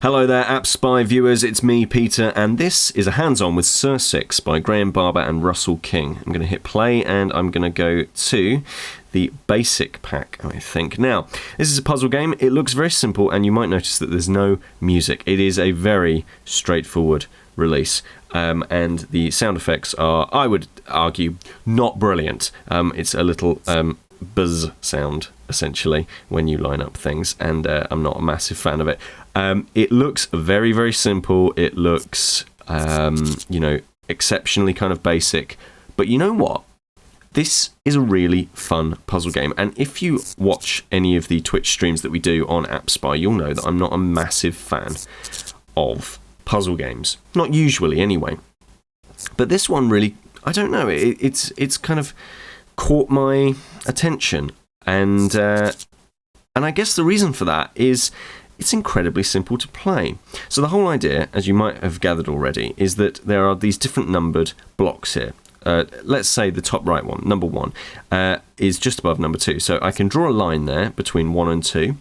Hello there, App Spy viewers, it's me, Peter, and this is a hands-on with Circix by Graham Barber and Russell King. I'm going to hit play and I'm going to go to the basic pack, I think. Now, this is a puzzle game. It looks very simple, and you might notice that there's no music. It is a very straightforward release, and the sound effects are, I would argue, not brilliant. It's a little buzz sound, essentially, when you line up things, and I'm not a massive fan of it. It looks very, very simple. It looks, exceptionally kind of basic. But you know what? This is a really fun puzzle game. And if you watch any of the Twitch streams that we do on App Spy, you'll know that I'm not a massive fan of puzzle games. Not usually, anyway. But this one really, I don't know, it's kind of caught my attention. And I guess the reason for that is it's incredibly simple to play. So the whole idea, as you might have gathered already, is that there are these different numbered blocks here. Let's say the top right one, number 1, is just above number 2. So I can draw a line there between 1 and 2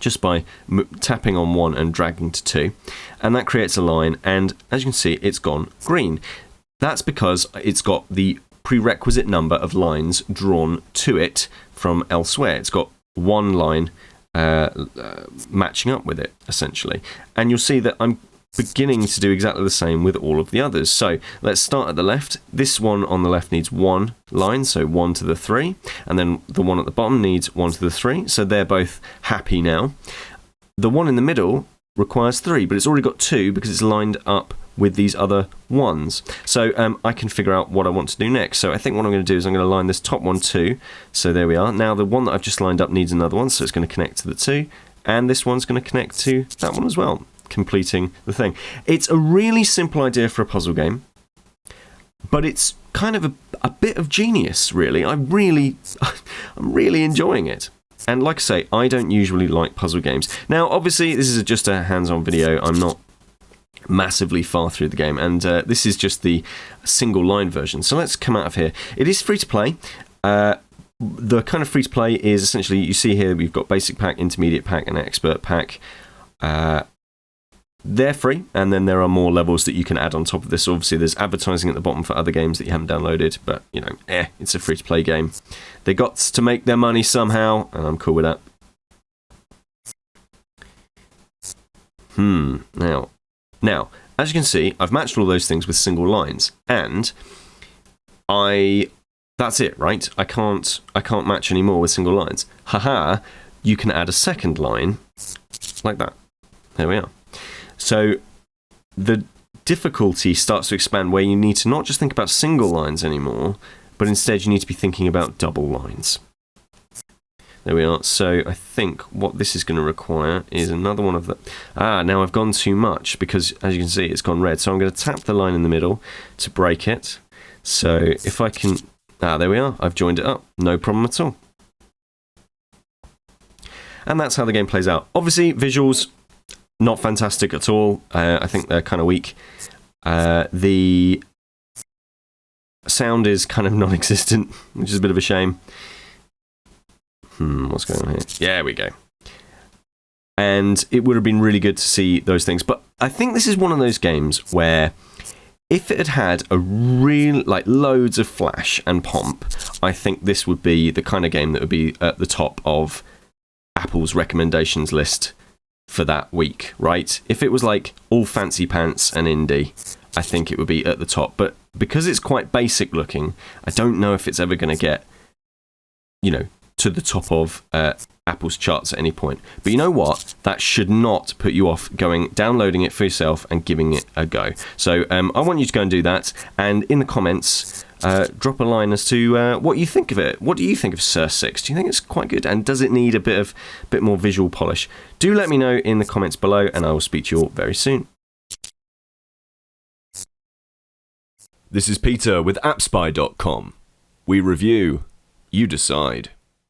just by tapping on 1 and dragging to 2. And that creates a line, and as you can see, it's gone green. That's because it's got the prerequisite number of lines drawn to it from elsewhere. It's got one line matching up with it, essentially. And you'll see that I'm beginning to do exactly the same with all of the others. So let's start at the left. This one on the left needs 1 line, so 1 to the 3, and then the one at the bottom needs 1 to the 3, so they're both happy now. The one in the middle requires 3, but it's already got 2 because it's lined up with these other ones. So I can figure out what I want to do next. So I think what I'm going to do is I'm going to line this top one 2. So there we are. Now the one that I've just lined up needs another one, so it's going to connect to the 2, and this one's going to connect to that one as well, completing the thing. It's a really simple idea for a puzzle game, but it's kind of a bit of genius, really. I'm really enjoying it. And like I say, I don't usually like puzzle games. Now, obviously, this is just a hands-on video. I'm not massively far through the game, and this is just the single line version. So let's come out of here. It is free to play. The kind of free to play is essentially, you see here, we've got basic pack, intermediate pack, and expert pack. They're free, and then there are more levels that you can add on top of this. Obviously, there's advertising at the bottom for other games that you haven't downloaded, but, it's a free-to-play game. They got to make their money somehow, and I'm cool with that. Now, as you can see, I've matched all those things with single lines, and that's it, right? I can't match any more with single lines. Haha, you can add a second line, like that. There we are. So the difficulty starts to expand where you need to not just think about single lines anymore, but instead you need to be thinking about double lines. There we are. So I think what this is going to require is another one of the... now I've gone too much because, as you can see, it's gone red. So I'm going to tap the line in the middle to break it. So if I can... there we are. I've joined it up. No problem at all. And that's how the game plays out. Obviously, visuals... not fantastic at all. I think they're kind of weak. The sound is kind of non-existent, which is a bit of a shame. What's going on here? Yeah, there we go. And it would have been really good to see those things. But I think this is one of those games where if it had had a real, loads of flash and pomp, I think this would be the kind of game that would be at the top of Apple's recommendations list for that week, right? If it was all fancy pants and indie, I think it would be at the top. But because it's quite basic looking, I don't know if it's ever going to get, to the top of Apple's charts at any point. But you know what? That should not put you off downloading it for yourself and giving it a go. So I want you to go and do that. And in the comments, drop a line as to what you think of it. What do you think of Circix? Do you think it's quite good? And does it need a bit more visual polish? Do let me know in the comments below, and I will speak to you all very soon. This is Peter with AppSpy.com. We review, you decide.